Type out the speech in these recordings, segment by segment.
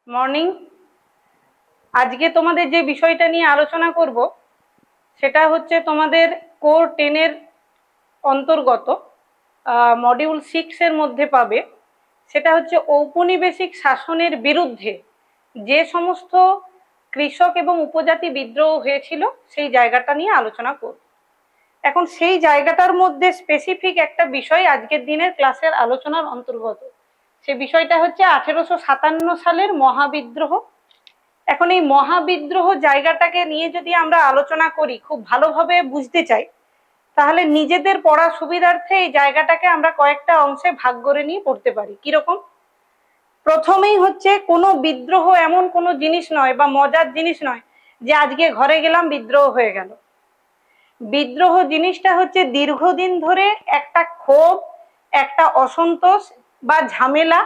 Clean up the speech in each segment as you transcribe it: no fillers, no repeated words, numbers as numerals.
Morning. আজকে তোমাদের যে বিষয়টা নিয়ে আলোচনা করব সেটা হচ্ছে তোমাদের কোর 10-এর অন্তর্গত মডিউল 6-এর মধ্যে পাবে। সেটা হচ্ছে ঔপনিবেশিক শাসনের বিরুদ্ধে যে সমস্ত কৃষক এবং উপজাতি বিদ্রোহ হয়েছিল সেই জায়গাটা নিয়ে আলোচনা করব। এখন সেই জায়গাটার মধ্যে স্পেসিফিক একটা বিষয় আজকের দিনের ক্লাসের আলোচনার অন্তর্গত। সে বিষয়টা হচ্ছে 1857 সালের মহাবিদ্রোহ। এখন এই মহাবিদ্রোহ জায়গাটাকে নিয়ে যদি আমরা আলোচনা করি, খুব ভালোভাবে বুঝতে চাই, তাহলে নিজেদের পড়ার সুবিধার্থে এই জায়গাটাকে আমরা কয়েকটা অংশে ভাগ করে নিয়ে পড়তে পারি। কিরকম? প্রথমেই হচ্ছে কোনো বিদ্রোহ এমন কোনো জিনিস নয় বা মজার জিনিস নয় যে আজকে ঘরে গেলাম বিদ্রোহ হয়ে গেল। বিদ্রোহ জিনিসটা হচ্ছে দীর্ঘদিন ধরে একটা ক্ষোভ, একটা অসন্তোষ বা ঝামেলা,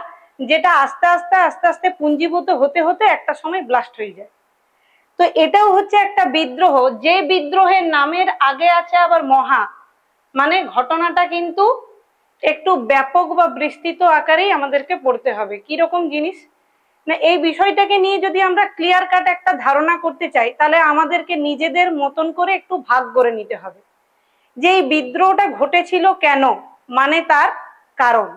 যেটা আস্তে আস্তে আস্তে আস্তে পুঞ্জীভূত হতে হতে একটা সময় ব্লাস্ট হয়ে যায়। তো এটাও হচ্ছে একটা বিদ্রোহ, যে বিদ্রোহের নামের আগে আছে আবার মহা, মানে ঘটনাটা কিন্তু একটু ব্যাপক বা বিস্তৃত আকারেই আমাদেরকে পড়তে হবে। কি রকম জিনিস না, এই বিষয়টাকে নিয়ে যদি আমরা ক্লিয়ার কাট একটা ধারণা করতে চাই, তাহলে আমাদেরকে নিজেদের মতন করে একটু ভাগ করে নিতে হবে যে এই বিদ্রোহটা ঘটেছিল কেন, মানে তার কারণ।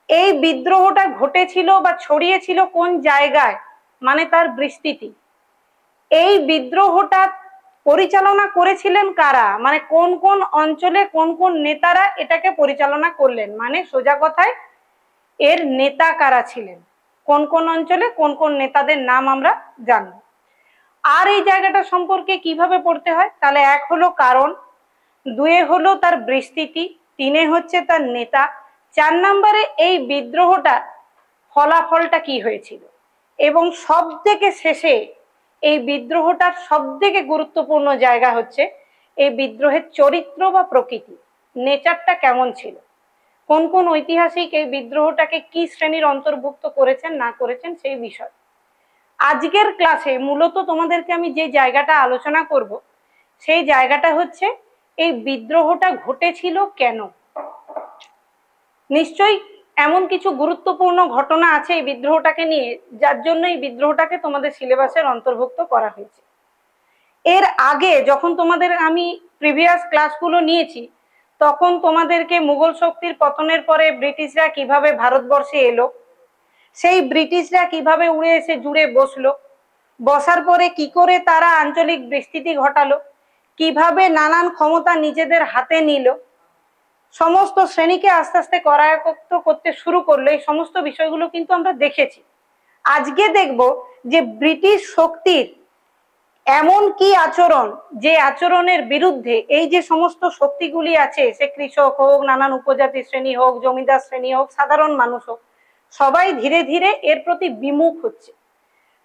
এই বিদ্রোহটা ঘটেছিল বা ছড়িয়েছিল কোন জায়গায়, মানে তার বিস্তৃতি। এই বিদ্রোহটা পরিচালনা করেছিলেন কারা, মানে কোন কোন অঞ্চলে কোন কোন নেতারা এটাকে পরিচালনা করলেন, মানে সোজা কথায় এর নেতা কারা ছিলেন, কোন কোন অঞ্চলে কোন কোন নেতাদের নাম আমরা জানবো। আর এই জায়গাটা সম্পর্কে কিভাবে পড়তে হয়, তাহলে এক হলো কারণ, দুয়ে হলো তার বিস্তৃতি, তিনে হচ্ছে তার নেতা, 4 নম্বরে এই বিদ্রোহটা ফলাফলটা কি হয়েছিল, এবং সব থেকে শেষে এই বিদ্রোহটার সব থেকে গুরুত্বপূর্ণ জায়গা হচ্ছে এই বিদ্রোহের চরিত্র বা প্রকৃতি, নেচারটা কেমন ছিল, কোন কোন ঐতিহাসিক এই বিদ্রোহটাকে কি শ্রেণীর অন্তর্ভুক্ত করেছেন না করেছেন সেই বিষয়। আজকের ক্লাসে মূলত তোমাদেরকে আমি যে জায়গাটা আলোচনা করব সেই জায়গাটা হচ্ছে এই বিদ্রোহটা ঘটেছিল কেন। নিশ্চয়ই এমন কিছু গুরুত্বপূর্ণ ঘটনা আছে এই বিদ্রোহটাকে নিয়ে যার জন্য এই বিদ্রোহটাকে তোমাদের সিলেবাসের অন্তর্ভুক্ত করা হয়েছে। এর আগে যখন তোমাদের আমি প্রিভিয়াস ক্লাসগুলো নিয়েছি, তখন তোমাদেরকে মুঘল শক্তির পতনের পরে ব্রিটিশরা কিভাবে ভারতবর্ষে এলো, সেই ব্রিটিশরা কিভাবে উড়ে এসে জুড়ে বসলো, বসার পরে কি করে তারা আঞ্চলিক বিস্তৃতি ঘটালো, কিভাবে নানান ক্ষমতা নিজেদের হাতে নিল, সমস্ত শ্রেণীকে আস্তে আস্তে করায়ত্ত করতে শুরু করলো, এই সমস্ত বিষয়গুলো কিন্তু আমরা দেখেছি। আজকে দেখব যে ব্রিটিশ শক্তির এমন কি আচরণ, যে আচরণের বিরুদ্ধে এই যে সমস্ত শক্তিগুলি আছে, সে কৃষক হোক, নানান উপজাতি শ্রেণী হোক, জমিদার শ্রেণী হোক, সাধারণ মানুষ হোক, সবাই ধীরে ধীরে এর প্রতি বিমুখ হচ্ছে।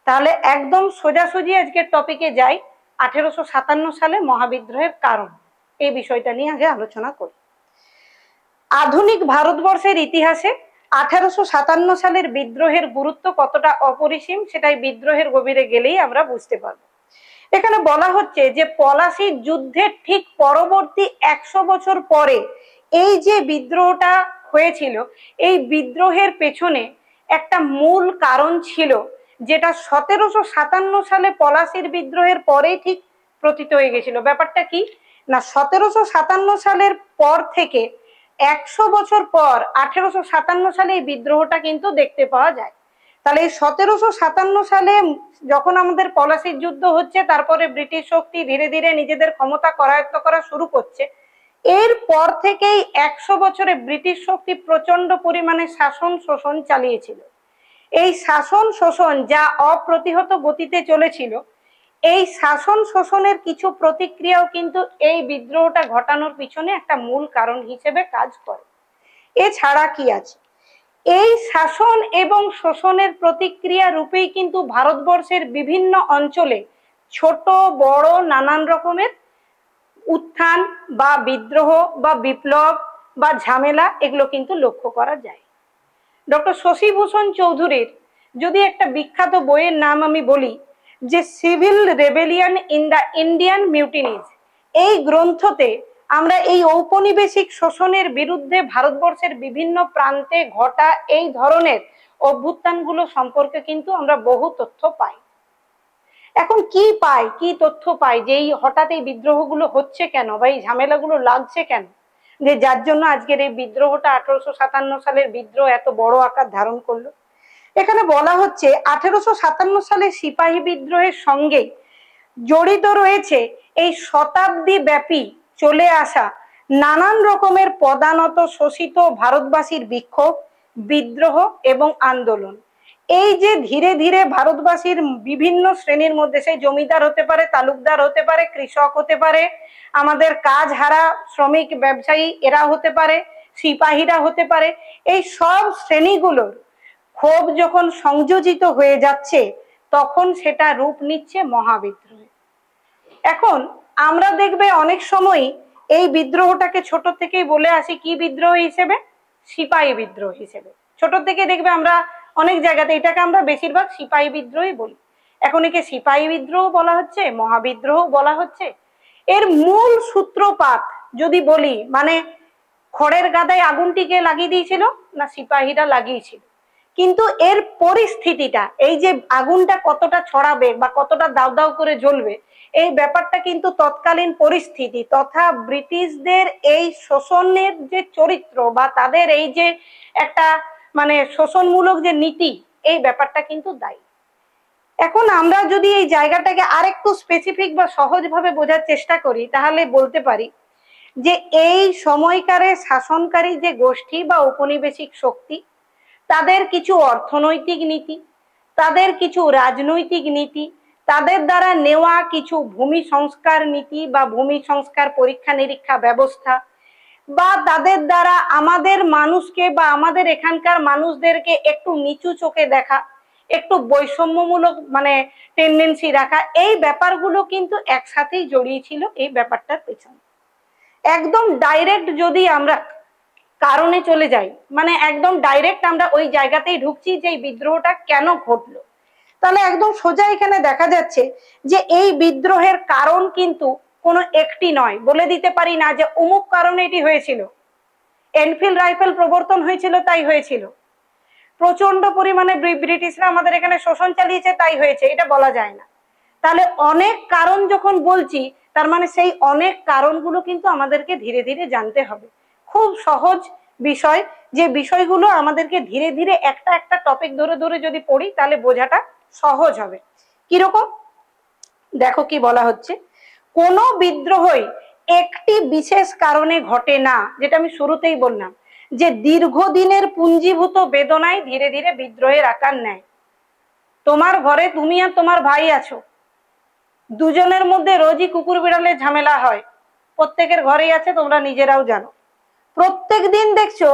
তাহলে একদম সোজাসুজি আজকের টপিকে যাই, 1857 সালে মহাবিদ্রোহের কারণ, এই বিষয়টা নিয়ে আগে আলোচনা করি। আধুনিক ভারতবর্ষের ইতিহাসে 1857 সালের বিদ্রোহের গুরুত্ব কতটা অপরিসীম, সেটাই বিদ্রোহের গভীরে গেলেই আমরা বুঝতে পারবো। এখানে বলা হচ্ছে যে পলাশির যুদ্ধের ঠিক পরবর্তী 100 বছর পরে এই যে বিদ্রোহটা হয়েছিল, এই বিদ্রোহের পেছনে একটা মূল কারণ ছিল, যেটা 1757 সালে পলাশির বিদ্রোহের পরেই ঠিক প্রতীত হয়ে গেছিল। ব্যাপারটা কি না, 1757 সালের পর থেকে 100 বছর পর 1857 সালে এই বিদ্রোহটা কিন্তু দেখতে পাওয়া যায়। তাহলে এই 1757 সালে যখন আমাদের পলাশির যুদ্ধ হচ্ছে, তারপরে ব্রিটিশ শক্তি ধীরে ধীরে নিজেদের ক্ষমতা করায়ত্ত করা শুরু করছে, এর পর থেকেই 100 বছরে ব্রিটিশ শক্তি প্রচন্ড পরিমাণে শাসন শোষণ চালিয়েছিল। এই শাসন শোষণ যা অপ্রতিহত গতিতে চলেছিল, এই শাসন শোষণের কিছু প্রতিক্রিয়াও কিন্তু এই বিদ্রোহটা ঘটানোর পিছনে একটা মূল কারণ হিসেবে কাজ করে। এছাড়া কি আছে, এই শাসন এবং শোষণের প্রতিক্রিয়া রূপেই কিন্তু ভারতবর্ষের বিভিন্ন অঞ্চলে ছোট বড় নানান রকমের উত্থান বা বিদ্রোহ বা বিপ্লব বা ঝামেলা, এগুলো কিন্তু লক্ষ্য করা যায়। ডক্টর শশীভূষণ চৌধুরীর যদি একটা বিখ্যাত বইয়ের নাম আমি বলি, যে civil rebellion in the Indian mutinies, এই গ্রন্থতে আমরা এই ঔপনিবেশিক শোষণের বিরুদ্ধে ভারতবর্ষের বিভিন্ন প্রান্তে ঘটা এই ধরনের অভ্যুত্থানগুলো সম্পর্কে কিন্তু আমরা বহু তথ্য পাই। এখন কি পাই, কি তথ্য পাই যে এই হঠাৎ এই বিদ্রোহগুলো হচ্ছে কেন বা এই ঝামেলাগুলো লাগছে কেন, যে যার জন্য আজকের এই বিদ্রোহটা 1857 সালের বিদ্রোহ এত বড় আকার ধারণ করলো। এখানে বলা হচ্ছে 1857 সালের সিপাহী বিদ্রোহের সঙ্গে জড়িত রয়েছে এই শতাব্দী ব্যাপী চলে আসা নানান রকমের পদানত শোষিত ভারতবাসীর বিক্ষোভ, বিদ্রোহ এবং আন্দোলন। এই যে ধীরে ধীরে ভারতবাসীর বিভিন্ন শ্রেণীর মধ্যে, সেই জমিদার হতে পারে, তালুকদার হতে পারে, কৃষক হতে পারে, আমাদের কাজ হারা শ্রমিক ব্যবসায়ী এরা হতে পারে, সিপাহীরা হতে পারে, এই সব শ্রেণীগুলোর ক্ষোভ যখন সংযোজিত হয়ে যাচ্ছে তখন সেটা রূপ নিচ্ছে মহাবিদ্রোহে। এখন আমরা দেখবে অনেক সময় এই বিদ্রোহটাকে ছোট থেকেই বলে আসি কি বিদ্রোহ হিসেবে, সিপাহী বিদ্রোহ হিসেবে। ছোট থেকে দেখবে আমরা অনেক জায়গাতে এটাকে আমরা বেশিরভাগ সিপাহী বিদ্রোহই বলি। এখন একে সিপাহী বিদ্রোহ বলা হচ্ছে, মহাবিদ্রোহ বলা হচ্ছে। এর মূল সূত্রপাত যদি বলি, মানে খড়ের গাদায় আগুনটিকে লাগিয়ে দিয়েছিল না সিপাহীরা লাগিয়েছিল, কিন্তু এর পরিস্থিতিটা, এই যে আগুনটা কতটা ছড়াবে বা কতটা দাউ দাউ করে জ্বলবে, এই ব্যাপারটা কিন্তু তৎকালীন পরিস্থিতি তথা ব্রিটিশদের এই শোষণের যে চরিত্র বা তাদের এই যে একটা মানে শোষণমূলক যে নীতি, এই ব্যাপারটা কিন্তু দায়ী। এখন আমরা যদি এই জায়গাটাকে আরেকটু স্পেসিফিক বা সহজভাবে বোঝার চেষ্টা করি তাহলে বলতে পারি যে এই সময়কারে শাসনকারী যে গোষ্ঠী বা ঔপনিবেশিক শক্তি, তাদের কিছু অর্থনৈতিক নীতি, তাদের কিছু রাজনৈতিক নীতি, তাদের দ্বারা নেওয়া কিছু ভূমি সংস্কার নীতি বা ভূমি সংস্কার পরীক্ষা নিরীক্ষা ব্যবস্থা, বা তাদের দ্বারা আমাদের মানুষকে বা আমাদের এখানকার মানুষদেরকে একটু নিচু চোখে দেখা, একটু বৈষম্যমূলক মানে টেন্ডেন্সি রাখা, এই ব্যাপারগুলো কিন্তু একসাথেই জড়িয়ে ছিল এই ব্যাপারটার পেছনে। একদম ডাইরেক্ট যদি আমরা কারণে চলে যাই, মানে একদম ডাইরেক্ট আমরা ওই জায়গাতেই ঢুকছি যে এই বিদ্রোহটা কেন ঘটলো, তাহলে একদম সোজা এখানে দেখা যাচ্ছে যে এই বিদ্রোহের কারণ কিন্তু কোনো একটি নয়। বলে দিতে পারি না যে অমুক কারণে এটি হয়েছিল, এনফিল্ড রাইফেল প্রবর্তন হয়েছিল তাই হয়েছিল, প্রচন্ড পরিমাণে ব্রিটিশরা আমাদের এখানে শোষণ চালিয়েছে তাই হয়েছে, এটা বলা যায় না। তাহলে অনেক কারণ যখন বলছি, তার মানে সেই অনেক কারণগুলো কিন্তু আমাদেরকে ধীরে ধীরে জানতে হবে। খুব সহজ বিষয়, যে বিষয়গুলো আমাদেরকে ধীরে ধীরে একটা একটা টপিক ধরে ধরে যদি পড়ি তাহলে বোঝাটা সহজ হবে। কিরকম দেখো কি বলা হচ্ছে, কোনো বিদ্রোহই একটি বিশেষ কারণে ঘটে না, যেটা আমি শুরুতেই বললাম যে দীর্ঘদিনের পুঞ্জীভূত বেদনায় ধীরে ধীরে বিদ্রোহের আকার নেয়। তোমার ঘরে তুমি আর তোমার ভাই আছো, দুজনের মধ্যে রোজই কুকুর বিড়ালের ঝামেলা হয়, প্রত্যেকের ঘরেই আছে, তোমরা নিজেরাও জানো। প্রত্যেক দিন দেখছো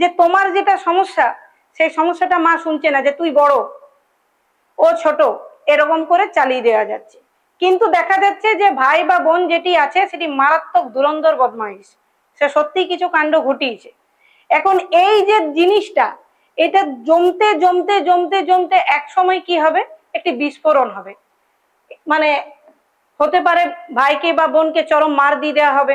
যে তোমার যেটা সমস্যা, সেই সমস্যাটা মা শুনছে না, যে তুই বড় ও ছোট, এরকম করে চালিয়ে দেওয়া যাচ্ছে। কিন্তু দেখা যাচ্ছে যে ভাই বা বোন যেটি আছে সেটি মারাত্মক ধুরন্ধর বদমাইশ, সে সত্যি কিছু কাণ্ড ঘটিয়েছে। এখন এই যে জিনিসটা, এটা জমতে জমতে জমতে জমতে এক সময় কি হবে, একটি বিস্ফোরণ হবে। মানে হতে পারে ভাইকে বা বোনকে চরম মার দিয়ে দেওয়া হবে,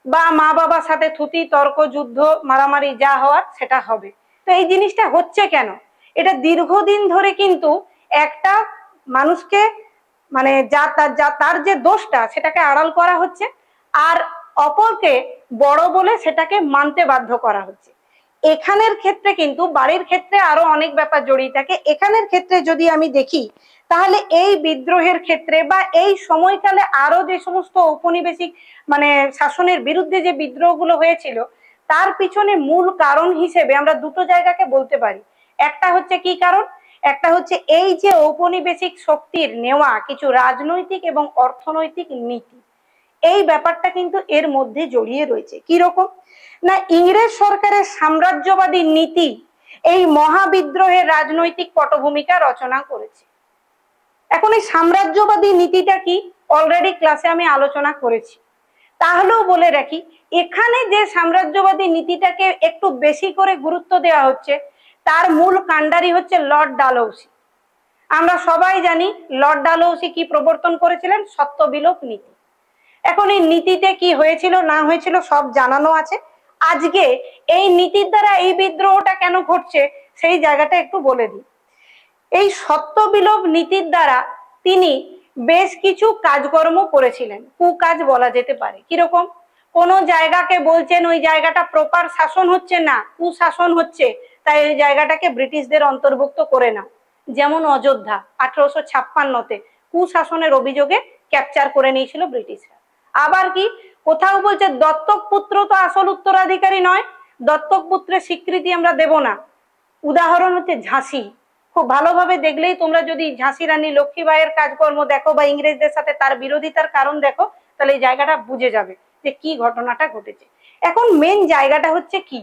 বা মা বাবার সাথে থুতি তর্ক যুদ্ধ মারামারি যা হওয়ার সেটা হবে। তো এই জিনিসটা হচ্ছে কেন, এটা দীর্ঘদিন ধরে কিন্তু একটা মানুষকে মানে তার যে দোষটা সেটাকে আড়াল করা হচ্ছে, আর অপরকে বড় বলে সেটাকে মানতে বাধ্য করা হচ্ছে। এখানের ক্ষেত্রে কিন্তু বাড়ির ক্ষেত্রে আরো অনেক ব্যাপার জড়িয়ে থাকে। এখানের ক্ষেত্রে যদি আমি দেখি তাহলে এই বিদ্রোহের ক্ষেত্রে বা এই সময়কালে আরো যে সমস্ত ঔপনিবেশিক মানে শাসনের বিরুদ্ধে যে বিদ্রোহগুলো হয়েছিল, তার পিছনে মূল কারণ হিসেবে আমরা দুটো জায়গাকে বলতে পারি। একটা হচ্ছে কি কারণ, একটা হচ্ছে এই যে ঔপনিবেশিক শক্তির নেওয়া কিছু রাজনৈতিক এবং অর্থনৈতিক নীতি, এই ব্যাপারটা কিন্তু এর মধ্যে জড়িয়ে রয়েছে। কি রকম না, ইংরেজ সরকারের সাম্রাজ্যবাদী নীতি এই মহাবিদ্রোহের রাজনৈতিক পটভূমিকা রচনা করেছে। এখন এই সাম্রাজ্যবাদী নীতিটা কি, অলরেডি ক্লাসে আমি আলোচনা করেছি, তাহলেও বলে রাখি এখানে যে সাম্রাজ্যবাদী নীতিটাকে একটু বেশি করে গুরুত্ব দেওয়া হচ্ছে, তার মূল কাণ্ডারি হচ্ছে লর্ড ডালহৌসি। আমরা সবাই জানি লর্ড ডালহৌসি কি প্রবর্তন করেছিলেন, সত্য বিলোপ নীতি। এখন এই নীতিতে কি হয়েছিল না হয়েছিল সব জানানো আছে। আজকে এই নীতির দ্বারা এই বিদ্রোহটা কেন ঘটছে সেই জায়গাটা একটু বলে দিই। এই সত্য বিলোপ নীতির দ্বারা তিনি বেশ কিছু কাজকর্ম করেছিলেন, কুকাজ বলা যেতে পারে। কিরকম? কোন জায়গাকে বলছেন ওই জায়গাটা প্রপার শাসন হচ্ছে না, কুশাসন হচ্ছে, তাই ওই জায়গাটাকে ব্রিটিশদের অন্তর্ভুক্ত করে না। যেমন অযোধ্যা 1856-তে কুশাসনের অভিযোগে ক্যাপচার করে নিয়েছিল ব্রিটিশরা। আবার কি কোথাও বলছে দত্তক পুত্র তো আসল উত্তরাধিকারী নয়, দত্তক পুত্রের স্বীকৃতি আমরা দেব না। উদাহরণ হচ্ছে ঝাঁসি। খুব ভালোভাবে দেখলেই তোমরা যদি ঝাঁসি রানী লক্ষ্মীবাইয়ের কাজকর্ম দেখো বা ইংরেজদের সাথে তার বিরোধিতার কারণ দেখো, তাহলে এই জায়গাটা বুঝে যাবে যে কি ঘটনাটা ঘটেছে। এখন মেন জায়গাটা হচ্ছে কি?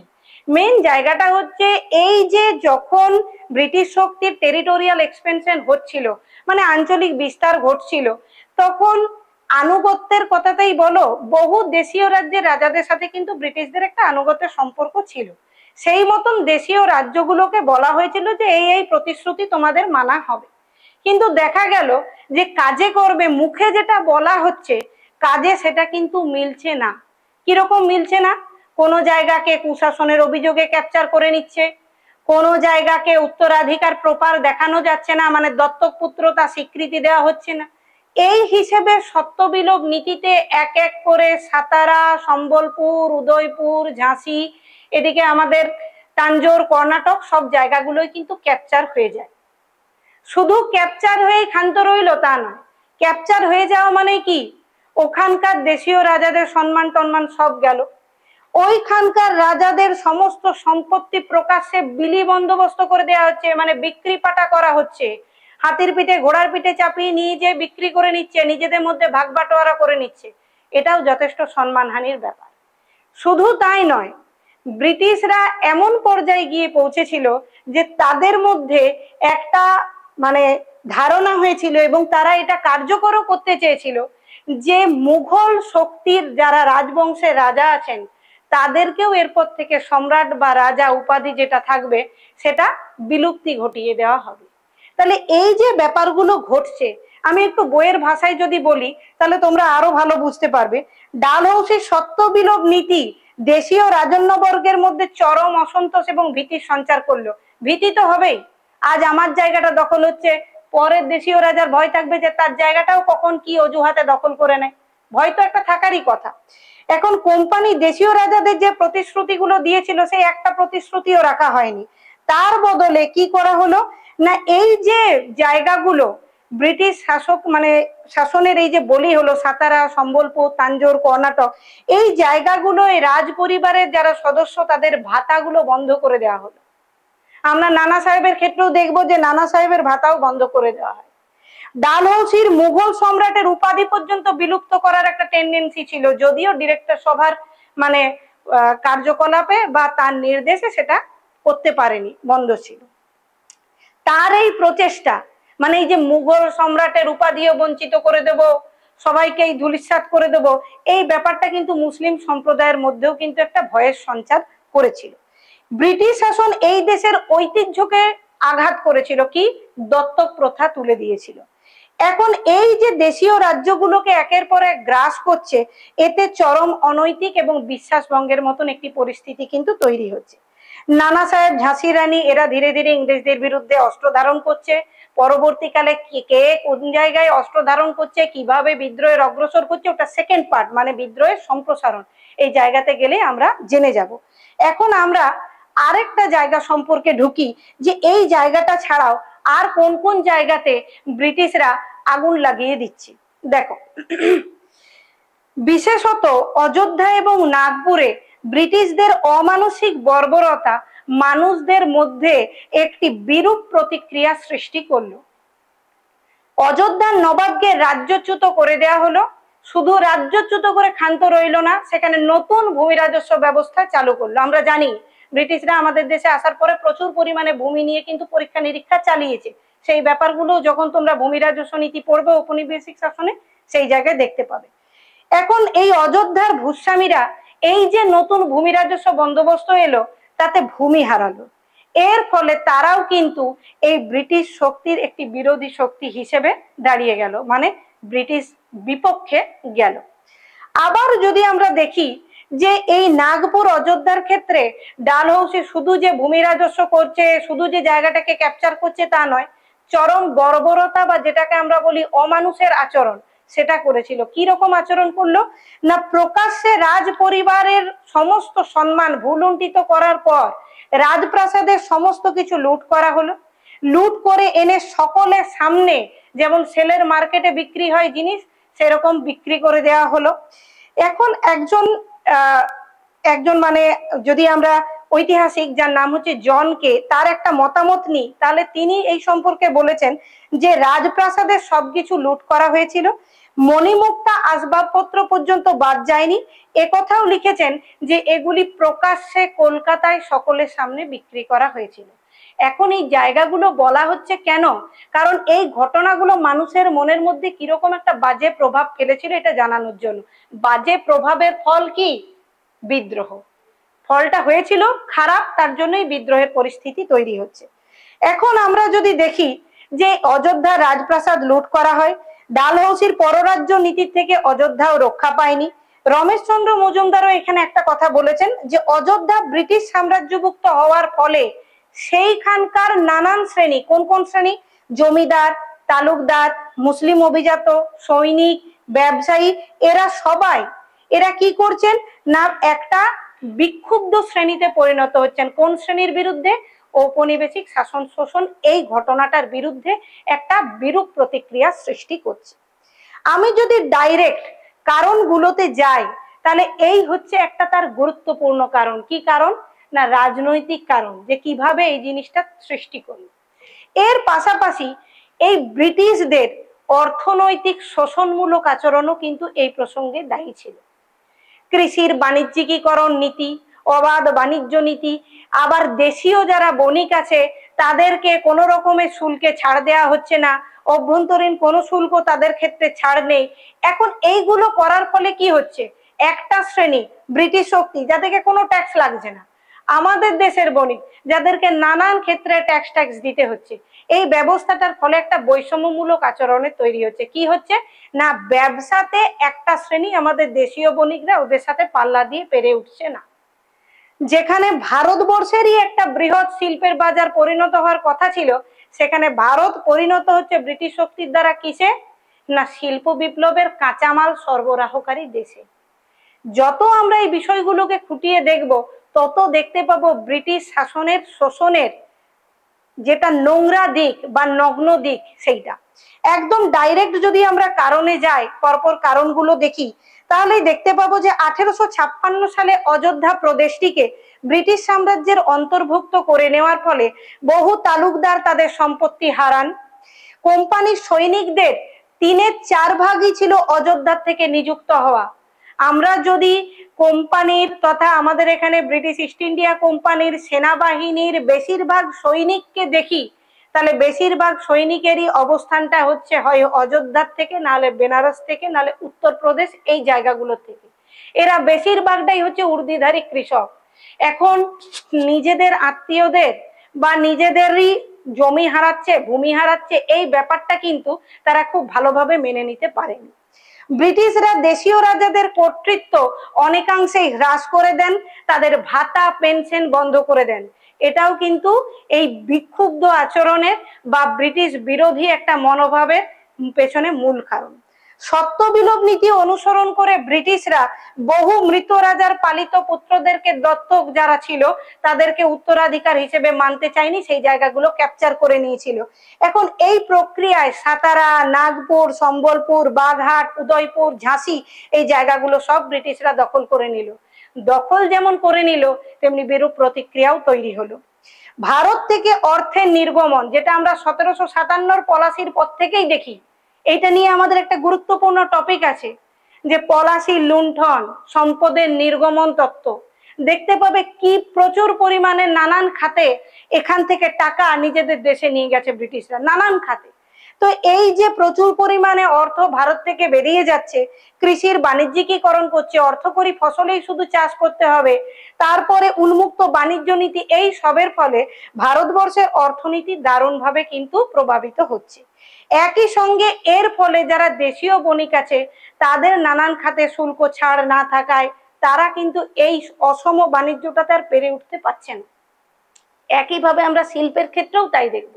মেন জায়গাটা হচ্ছে এই যে যখন ব্রিটিশ শক্তির টেরিটোরিয়াল এক্সপেনশন হচ্ছিল, মানে আঞ্চলিক বিস্তার ঘটছিল, তখন আনুগত্যের কথাটাই বলো, বহু দেশীয় রাজ্যের রাজাদের সাথে কিন্তু ব্রিটিশদের একটা আনুগত্যের সম্পর্ক ছিল। সেই মতন দেশীয় রাজ্যগুলোকে বলা হয়েছিল যে এই প্রতিশ্রুতি তোমাদের মানা হবে। কিন্তু দেখা গেল যে কাজে করবে, মুখে যেটা বলা হচ্ছে কাজে সেটা কিন্তু মিলছে না। কিরকম মিলছে না? কোন জায়গাকে কুশাসনের অভিযোগে ক্যাপচার করে নিচ্ছে, কোন জায়গাকে উত্তরাধিকার প্রপার দেখানো যাচ্ছে না, মানে দত্তক পুত্রতা স্বীকৃতি দেওয়া হচ্ছে না। এই হিসেবে সত্যবিলোপ নীতিতে এক এক করে সাতারা, সম্বলপুর, উদয়পুর, ঝাঁসি, এদিকে আমাদের তাঞ্জোর, কর্ণাটক সব জায়গাগুলোই কিন্তু ক্যাপচার হয়ে যায়। শুধু ক্যাপচার হয়েই ক্ষান্ত রইল তা নয়, ক্যাপচার হয়ে যাওয়া মানে কি ওখানকার দেশীয় রাজাদের সম্মান টন্মান সব গেল। ওইখানকার রাজাদের সমস্ত সম্পত্তি প্রকাশ্যে বিলি বন্দোবস্ত করে দেওয়া হচ্ছে, মানে বিক্রি পাটা করা হচ্ছে। হাতির পিঠে ঘোড়ার পিঠে চাপিয়ে নিয়ে যে বিক্রি করে নিচ্ছে, নিজেদের মধ্যে ভাগ বাটোয়ারা করে নিচ্ছে। এটাও যথেষ্ট সম্মানহানির ব্যাপার। শুধু তাই নয়, ব্রিটিশরা এমন পর্যায়ে গিয়ে পৌঁছেছিল যে তাদের মধ্যে একটা মানে ধারণা হয়েছিল এবং তারা এটা কার্যকরও করতে চেয়েছিল যে মুঘল শক্তির যারা রাজবংশের রাজা আছেন তাদেরকেও এরপর থেকে সম্রাট বা রাজা উপাধি যেটা থাকবে সেটা বিলুপ্তি ঘটিয়ে দেওয়া হবে। তাহলে এই যে ব্যাপারগুলো ঘটছে, আমি একটু বইয়ের ভাষায় যদি বলি তাহলে তোমরা আরো ভালো বুঝতে পারবে। ডালহৌসির সত্যবিলোপ নীতি দেশীয় রাজন্যবর্গের মধ্যে চরম অসন্তোষ এবং ভীতির সঞ্চার করলো। ভীতি তো হবেই, আজ আমার জায়গাটা দখল হচ্ছে, পরের দেশীয় রাজার ভয় থাকবে যে তার জায়গাটাও কখন কি অজুহাতে দখল করে নেয়, ভয় তো একটা থাকারই কথা। এখন কোম্পানি দেশীয় রাজাদের যে প্রতিশ্রুতিগুলো দিয়েছিল সেই একটা প্রতিশ্রুতিও রাখা হয়নি। তার বদলে কি করা হলো না, এই যে জায়গাগুলো ব্রিটিশ শাসক মানে শাসনের এই যে বলি হলো সাতারা, সম্বলপুর, তাঞ্জোর, কর্ণাটক, এই জায়গাগুলো এই রাজ পরিবারের যারা সদস্য তাদের ভাতাগুলো বন্ধ করে দেওয়া হলো। আমরা নানা সাহেবের ক্ষেত্রেও দেখবো যে নানা সাহেবের ভাতাও বন্ধ করে দেওয়া হয়। ডালহৌসির মুঘল সম্রাটের উপাধি পর্যন্ত বিলুপ্ত করার একটা টেন্ডেন্সি ছিল, যদিও ডিরেক্টর সভার মানে কার্যকলাপে বা তার নির্দেশে সেটা করতে পারেনি, বন্ধ ছিল। তার এই প্রচেষ্টা মানে এই যে মুঘল সম্রাটের উপাধিও বঞ্চিত করে দেব, সবাইকেই ধূলিসাৎ করে দেব, এই ব্যাপারটা কিন্তু মুসলিম সম্প্রদায়ের মধ্যেও কিন্তু একটা ভয়ের সঞ্চার করেছিল। ব্রিটিশ শাসন এই দেশের ঐতিহ্যকে আঘাত করেছিল, কি দত্তক প্রথা তুলে দিয়েছিল। এখন এই যে দেশীয় রাজ্যগুলোকে একের পর এক গ্রাস করছে, এতে চরম অনৈতিক এবং বিশ্বাস ভঙ্গের মতন একটি পরিস্থিতি কিন্তু তৈরি হচ্ছে। নানা সাহেব, ঝাঁসি রানী এরা ধীরে ধীরে ইংরেজদের বিরুদ্ধে অস্ত্র ধারণ করছে। পরবর্তীকালে কে কোন জায়গায় অস্ত্র ধারণ করছে, কিভাবে বিদ্রোহের অগ্রসর করছে, ওটা সেকেন্ড পার্ট, মানে বিদ্রোহের সম্প্রসারণ, এই জায়গাতে গেলে আমরা জেনে যাব। এখন আমরা আরেকটা জায়গা সম্পর্কে ঢুকি যে এই জায়গাটা ছাড়াও আর কোন কোন জায়গাতে ব্রিটিশরা আগুন লাগিয়ে দিচ্ছে। দেখো, বিশেষত অযোধ্যা এবং নাগপুরে ব্রিটিশদের অমানসিক বর্বরতা মানুষদের মধ্যে একটি বিরূপ প্রতিক্রিয়া সৃষ্টি করলো। অযোধ্যার নবাবকে রাজ্যচ্যুত করে দেওয়া হলো। শুধু রাজ্যচ্যুত করে ক্ষান্ত রইল না, সেখানে নতুন ভূমি রাজস্ব ব্যবস্থা চালু করলো। আমরা জানি ব্রিটিশরা আমাদের দেশে আসার পরে প্রচুর পরিমাণে ভূমি নিয়ে কিন্তু পরীক্ষা নিরীক্ষা চালিয়েছে। সেই ব্যাপারগুলো যখন তোমরা ভূমি রাজস্ব নীতি পড়বে ঔপনিবেশিক শাসনে, সেই জায়গায় দেখতে পাবে। এখন এই অযোধ্যার ভূস্বামীরা এই যে নতুন ভূমি রাজস্ব বন্দোবস্ত এলো তাতে ভূমি হারালো। এর ফলে তারাও কিন্তু এই ব্রিটিশ শক্তির একটি বিরোধী শক্তি হিসেবে দাঁড়িয়ে গেল, মানে ব্রিটিশ বিপক্ষে গেল। আবার যদি আমরা দেখি যে এই নাগপুর অযোধ্যার ক্ষেত্রে ডালহৌসি শুধু যে ভূমি রাজস্ব করছে, শুধু যে জায়গাটাকে ক্যাপচার করছে তা নয়, চরম বর্বরতা বা যেটাকে আমরা বলি অমানুষের আচরণ সেটা করেছিল। কি রকম আচরণ করলো না, প্রকাশ্যে রাজ পরিবারের সমস্ত সম্মান ভুলুণ্ঠিত করার পর রাজপ্রাসাদের সমস্ত কিছু লুট করা হলো। লুট করে এনে সকলের সামনে যেমন সেলের মার্কেটে বিক্রি হয় জিনিস সেরকম বিক্রি করে দেওয়া হলো। এখন একজন মানে যদি আমরা ঐতিহাসিক যার নাম হচ্ছে জন কে, তার একটা মতামত নিই, তাহলে তিনি এই সম্পর্কে বলেছেন যে রাজপ্রাসাদের সবকিছু লুট করা হয়েছিল, মণিমুক্তা আসবাবপত্র পর্যন্ত বাদ যায়নি। একথাও লিখেছেন যে এগুলি প্রকাশ্যে কলকাতায় সকলের সামনে বিক্রি করা হয়েছিল। এখন এই জায়গাগুলো বলা হচ্ছে কেন, কারণ এই ঘটনাগুলো মানুষের মনের মধ্যে কিরকম একটা বাজে প্রভাব ফেলেছিল এটা জানানোর জন্য। বাজে প্রভাবের ফল কি? বিদ্রোহ। ফলটা হয়েছিল খারাপ, তার জন্যই বিদ্রোহের পরিস্থিতি তৈরি হচ্ছে। এখন আমরা যদি দেখি যে অযোধ্যা রাজপ্রাসাদ লুট করা হয়, ডালহৌসির পররাজ্য নীতির থেকে অযোধ্যাও রক্ষা পায়নি। রমেশচন্দ্র মজুমদারও এখানে একটা কথা বলেছেন যে অযোধ্যা ব্রিটিশ সাম্রাজ্যভুক্ত হওয়ার ফলে সেইখানকার নানান শ্রেণী, কোন কোন শ্রেণী? জমিদার, তালুকদার, মুসলিম অভিজাত, সৈনিক, ব্যবসায়ী, এরা কি করছেন না একটা বিক্ষুব্ধ শ্রেণীতে পরিণত হচ্ছেন। কোন শ্রেণীর বিরুদ্ধে? ঔপনিবেশিক শাসন শোষণ এই ঘটনাটার বিরুদ্ধে একটা বিরূপ প্রতিক্রিয়া সৃষ্টি করছে। আমি যদি ডাইরেক্ট কারণগুলোতে যাই তাহলে এই হচ্ছে একটা তার গুরুত্বপূর্ণ কারণ। কি কারণ না রাজনৈতিক কারণ, যে কিভাবে এই জিনিসটা সৃষ্টি করলো। এর পাশাপাশি এই ব্রিটিশদের অর্থনৈতিক শোষণমূলক আচরণও কিন্তু এই প্রসঙ্গে দায়ী ছিল। কৃষির বাণিজ্যিকীকরণ নীতি, অবাধ বাণিজ্য নীতি, আবার দেশীয় যারা বণিক আছে তাদেরকে কোনো রকমের শুল্কে ছাড় দেওয়া হচ্ছে না, অভ্যন্তরীণ কোনো শুল্ক তাদের ক্ষেত্রে ছাড় নেই। এখন এইগুলো করার ফলে কি হচ্ছে, একটা শ্রেণী ব্রিটিশ শক্তি যাদেরকে কোনো ট্যাক্স লাগছে না, আমাদের দেশের বণিক যাদেরকে নানান ক্ষেত্রে ট্যাক্স দিতে হচ্ছে, এই ব্যবস্থাটার ফলে একটা বৈষম্যমূলক আচরণের তৈরি হচ্ছে। কি হচ্ছে না ব্যবসাতে একটা শ্রেণী আমাদের দেশীয় বণিকরা ওদের সাথে পাল্লা দিয়ে পেরে উঠছে না। যেখানে ভারতবর্ষেরই একটা বৃহৎ শিল্পের বাজার পরিণত হওয়ার কথা ছিল, সেখানে ভারত পরিণত হচ্ছে ব্রিটিশ শক্তির দ্বারা কিসে না শিল্প বিপ্লবের কাঁচামাল সরবরাহকারী দেশে। যত আমরা এই বিষয়গুলোকে খুঁটিয়ে দেখব তত দেখতে পাবো ব্রিটিশ শাসনের শোষণের যেটা নোংরা দিক বা নগ্ন দিক সেইটা। একদম ডাইরেক্ট যদি আমরা কারণে যাই, পরপর কারণগুলো দেখি, তাহলেই দেখতে পাবো যে 1856 সালে অযোধ্যা প্রদেশটিকে ব্রিটিশ সাম্রাজ্যের অন্তর্ভুক্ত করে নেওয়ার ফলে বহু তালুকদার তাদের সম্পত্তি হারান। কোম্পানির সৈনিকদের 3/4 ভাগই ছিল অযোধ্যা থেকে নিযুক্ত হওয়া। আমরা যদি কোম্পানির তথা আমাদের এখানে ব্রিটিশ ইস্ট ইন্ডিয়া কোম্পানির সেনাবাহিনীর বেশিরভাগ সৈনিককে দেখি, তাহলে বেশিরভাগ সৈনিকেরই অবস্থানটা হচ্ছে হয় অযোধ্যার থেকে, নাহলে বেনারস থেকে, নাহলে উত্তরপ্রদেশ, এই জায়গাগুলো থেকে। এরা বেশিরভাগটাই হচ্ছে উর্দিধারী কৃষক। এখন নিজেদের আত্মীয়দের বা নিজেদেরই জমি হারাচ্ছে, ভূমি হারাচ্ছে, এই ব্যাপারটা কিন্তু তারা খুব ভালোভাবে মেনে নিতে পারেনি। ব্রিটিশরা দেশীয় রাজাদের কর্তৃত্ব অনেকাংশেই হ্রাস করে দেন, তাদের ভাতা পেনশন বন্ধ করে দেন। এটাও কিন্তু এই বিক্ষুব্ধ আচরণের বা ব্রিটিশ বিরোধী একটা মনোভাবের পেছনে মূল কারণ। সত্যবিলোপ নীতি অনুসরণ করে ব্রিটিশরা বহু মৃত রাজার পালিত পুত্রদেরকে দত্তক যারা ছিল তাদেরকে উত্তরাধিকার হিসেবে মানতে চায়নি, সেই জায়গাগুলো ক্যাপচার করে নিয়েছিল। এখন এই প্রক্রিয়ায় সাতারা, নাগপুর, সম্বলপুর, বাঘাট, উদয়পুর, ঝাঁসি এই জায়গাগুলো সব ব্রিটিশরা দখল করে নিল। দখল যেমন করে নিল তেমনি বিরূপ প্রতিক্রিয়াও তৈরি হলো। ভারত থেকে অর্থের নির্গমন, যেটা আমরা 1757 পলাশির পর থেকেই দেখি, এইটা নিয়ে আমাদের একটা গুরুত্বপূর্ণ টপিক আছে যে পলাশি লুণ্ঠন, সম্পদের নির্গমন তত্ত্ব। দেখতে পাবে কি প্রচুর পরিমাণে নানান খাতে এখান থেকে টাকা নিজেদের দেশে নিয়ে গেছে ব্রিটিশরা, নানান খাতে। তো এই যে প্রচুর পরিমাণে অর্থ ভারত থেকে বেরিয়ে যাচ্ছে, কৃষির বাণিজ্যিকীকরণ করছে, অর্থকরী ফসলেই শুধু চাষ করতে হবে, তারপরে উন্মুক্ত বাণিজ্য নীতি, এই সবের ফলে ভারতবর্ষের অর্থনীতি দারুণভাবে কিন্তু প্রভাবিত হচ্ছে। একই সঙ্গে এর ফলে যারা দেশীয় বণিক আছে তাদের নানান খাতে শুল্ক ছাড় না থাকায় তারা কিন্তু এই অসম বাণিজ্যটাতে আর পেরে উঠতে পারছে না। একইভাবে আমরা শিল্পের ক্ষেত্রেও তাই দেখব।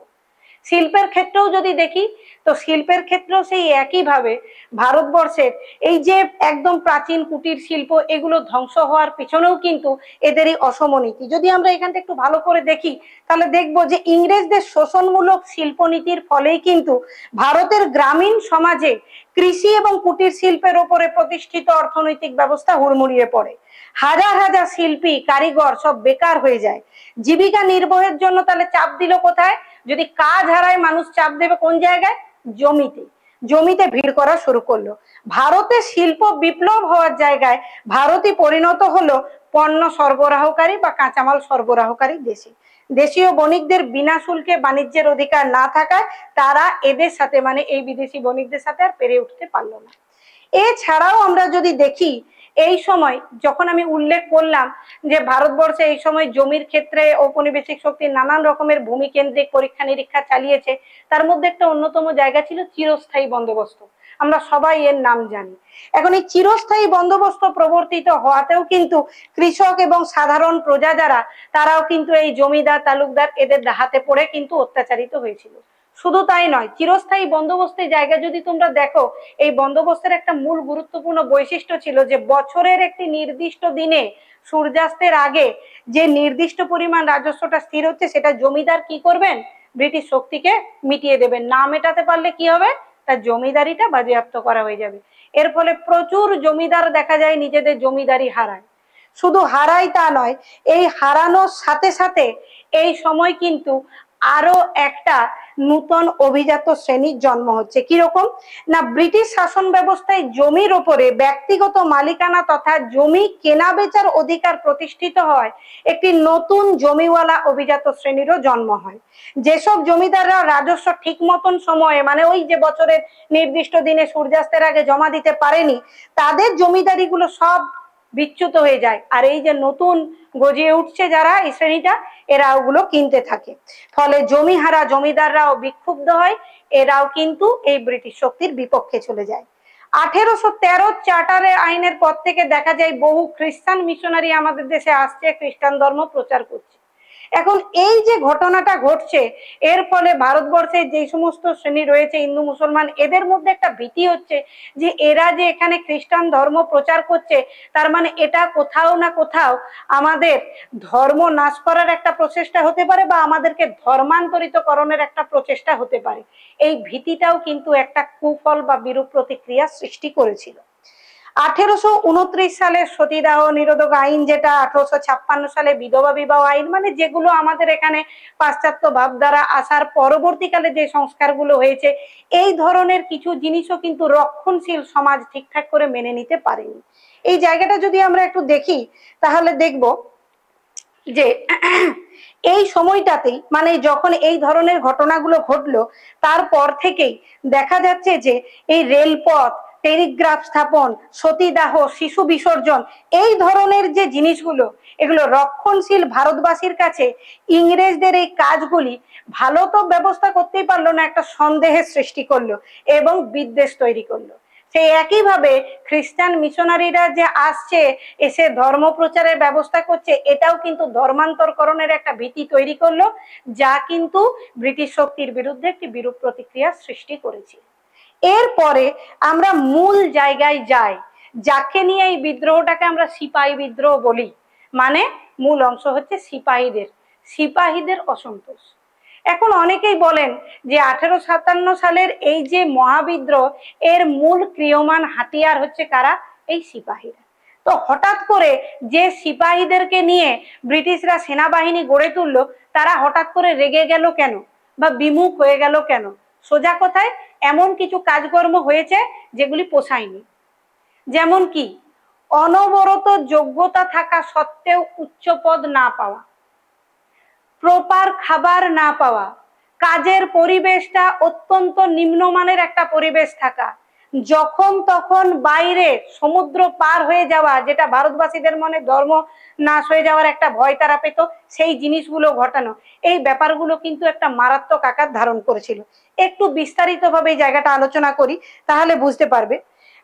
শিল্পের ক্ষেত্রেও যদি দেখি তো শিল্পের ক্ষেত্রেও সেই একইভাবে ভারতবর্ষের এই যে একদম প্রাচীন কুটির শিল্প এগুলো ধ্বংস হওয়ার পিছনেও কিন্তু এদেরই অসম নীতি। যদি আমরা এখানটা একটু ভালো করে দেখি তাহলে দেখবো যে ইংরেজদের শোষণমূলক শিল্পনীতির ফলেই কিন্তু ভারতের গ্রামীণ সমাজে কৃষি এবং কুটির শিল্পের ওপরে প্রতিষ্ঠিত অর্থনৈতিক ব্যবস্থা হুড়মুড়িয়ে পড়ে। হাজার হাজার শিল্পী কারিগর সব বেকার হয়ে যায়। জীবিকা নির্বাহের জন্য তাহলে চাপ দিল কোথায়? যদি কাজ হারায় মানুষ চাপ দেবে কোন জায়গায়? জমিতে। জমিতে ভিড় করা শুরু করলো। ভারতে শিল্প বিপ্লব হওয়ার জায়গায় ভারতই পরিণত হলো পণ্য সরবরাহকারী বা কাঁচামাল সরবরাহকারী দেশে। দেশীয় বণিকদের বিনা শুল্কে বাণিজ্যের অধিকার না থাকায় তারা এদের সাথে মানে এই বিদেশি বণিকদের সাথে আর পেরে উঠতে পারলো না। এছাড়াও আমরা যদি দেখি এই সময় যখন আমি উল্লেখ করলাম যে ভারতবর্ষে এই সময় জমির ক্ষেত্রে ঔপনিবেশিক শক্তির নানান রকমের ভূমি কেন্দ্রিক পরীক্ষা নিরীক্ষা চালিয়েছে, তার মধ্যে একটা অন্যতম জায়গা ছিল চিরস্থায়ী বন্দোবস্ত। আমরা সবাই এর নাম জানি। এখন এই চিরস্থায়ী বন্দোবস্ত প্রবর্তিত হওয়াতেও কিন্তু কৃষক এবং সাধারণ প্রজা যারা তারাও কিন্তু এই জমিদার তালুকদার এদের হাতে পড়ে কিন্তু অত্যাচারিত হয়েছিল। শুধু তাই নয়, চিরস্থায়ী বন্দোবস্তের জায়গা যদি তোমরা দেখো, এই বন্দোবস্তের একটা মূল গুরুত্বপূর্ণ বৈশিষ্ট্য ছিল যে বছরের একটি নির্দিষ্ট দিনে সূর্যাস্তের আগে যে নির্দিষ্ট পরিমাণ রাজস্বটা স্থির হচ্ছে সেটা জমিদার কি করবেন? ব্রিটিশ শক্তিকে মিটিয়ে দেবেন। না মেটাতে পারলে কি হবে? তার জমিদারিটা বাজেয়াপ্ত করা হয়ে যাবে। এর ফলে প্রচুর জমিদার দেখা যায় নিজেদের জমিদারি হারায়। শুধু হারায় তা নয়, এই হারানোর সাথে সাথে এই সময় কিন্তু আরো একটা নূতন অভিজাত শ্রেণীর জন্ম হচ্ছে। কিরকম না, ব্রিটিশ শাসন ব্যবস্থায় জমির ওপরে ব্যক্তিগত মালিকানা তথা জমি কেনা বেচার অধিকার প্রতিষ্ঠিত হয় একটি নতুন জমিওয়ালা অভিজাত শ্রেণীরও জন্ম হয়। যেসব জমিদাররা রাজস্ব ঠিক মতন সময়ে মানে ওই যে বছরের নির্দিষ্ট দিনে সূর্যাস্তের আগে জমা দিতে পারেনি, তাদের জমিদারিগুলো সব বিচ্যুত হয়ে যায়। আর এই যে নতুন গজিয়ে উঠছে যারা এই শ্রেণীটা, এরা ওগুলো কিনতে থাকে। ফলে জমিহারা জমিদাররাও বিক্ষুব্ধ হয়, এরাও কিন্তু এই ব্রিটিশ শক্তির বিপক্ষে চলে যায়। 1813 চার্টারের আইনের পর থেকে দেখা যায় বহু খ্রিস্টান মিশনারি আমাদের দেশে আসছে, খ্রিস্টান ধর্ম প্রচার করছে। এখন এই যে ঘটনাটা ঘটছে এর ফলে ভারতবর্ষে যে সমস্ত শ্রেণী রয়েছে হিন্দু মুসলমান, এদের মধ্যে একটা ভীতি হচ্ছে যে এরা যে এখানে খ্রিস্টান ধর্ম প্রচার করছে তার মানে এটা কোথাও না কোথাও আমাদের ধর্ম নাশ করার একটা প্রচেষ্টা হতে পারে বা আমাদেরকে ধর্মান্তরিতকরণের একটা প্রচেষ্টা হতে পারে। এই ভীতিটাও কিন্তু একটা কুফল বা বিরূপ প্রতিক্রিয়া সৃষ্টি করেছিল। 1829 সালে সতীদাহ নিরোধক আইন, যেটা 1856 সালে বিধবা বিবাহ আইন, মানে যেগুলো আমাদের এখানে পাশ্চাত্য ভাবধারা আসার পরবর্তীকালে যে সংস্কারগুলো হয়েছে, এই ধরনের কিছু জিনিসও কিন্তু রক্ষণশীল সমাজ ঠিকঠাক করে মেনে নিতে পারেনি। এই জায়গাটা যদি আমরা একটু দেখি তাহলে দেখব যে এই সময়টাতেই মানে যখন এই ধরনের ঘটনাগুলো ঘটলো তারপর থেকেই দেখা যাচ্ছে যে এই রেলপথ, টেলিগ্রাফ স্থাপন, সতীদাহ, শিশু বিসর্জন, এই ধরনের যে জিনিসগুলো এগুলো রক্ষণশীল ভারতবাসীর কাছে ইংরেজদের এই কাজগুলি ভালো তো ব্যবস্থা করতেই পারলো না, একটা সন্দেহের সৃষ্টি করলো এবং বিদ্বেষ তৈরি করলো। সেই একইভাবে খ্রিস্টান মিশনারিরা যে আসছে এসে ধর্ম প্রচারের ব্যবস্থা করছে, এটাও কিন্তু ধর্মান্তরকরণের একটা ভীতি তৈরি করলো, যা কিন্তু ব্রিটিশ শক্তির বিরুদ্ধে একটি বিরূপ প্রতিক্রিয়া সৃষ্টি করেছে। এরপরে আমরা মূল জায়গায় যাই, যাকে নিয়ে এই বিদ্রোহটাকে আমরা সিপাহী বিদ্রোহ বলি। মানে মূল অংশ হচ্ছে সিপাহীদের অসন্তোষ। এখন অনেকেই বলেন যে 1857 সালের এই যে মহাবিদ্রোহ এর মূল ক্রিয়মান হাতিয়ার হচ্ছে কারা? এই সিপাহীরা। তো হঠাৎ করে যে সিপাহীদেরকে নিয়ে ব্রিটিশরা সেনাবাহিনী গড়ে তুললো, তারা হঠাৎ করে রেগে গেল কেন বা বিমুখ হয়ে গেল কেন? সোজা কথায় এমন কিছু কাজকর্ম হয়েছে যেগুলি পোষায়নি। যেমন কি, অনবরত যোগ্যতা থাকা সত্ত্বেও উচ্চ পদ না পাওয়া, প্রপার খাবার না পাওয়া, কাজের পরিবেশটা অত্যন্ত নিম্নমানের একটা পরিবেশ থাকা, যখন তখন বাইরে সমুদ্র পার হয়ে যাওয়া, যেটা ভারতবাসীদের মনে ধর্ম নাশ হয়ে যাওয়ার একটা ভয় তারা পেত, সেই জিনিসগুলো ঘটানো, এই ব্যাপারগুলো কিন্তু একটা মারাত্মক আকার ধারণ করেছিল। একটু বিস্তারিতভাবে এই জায়গাটা আলোচনা করি, তাহলে বুঝতে পারবে।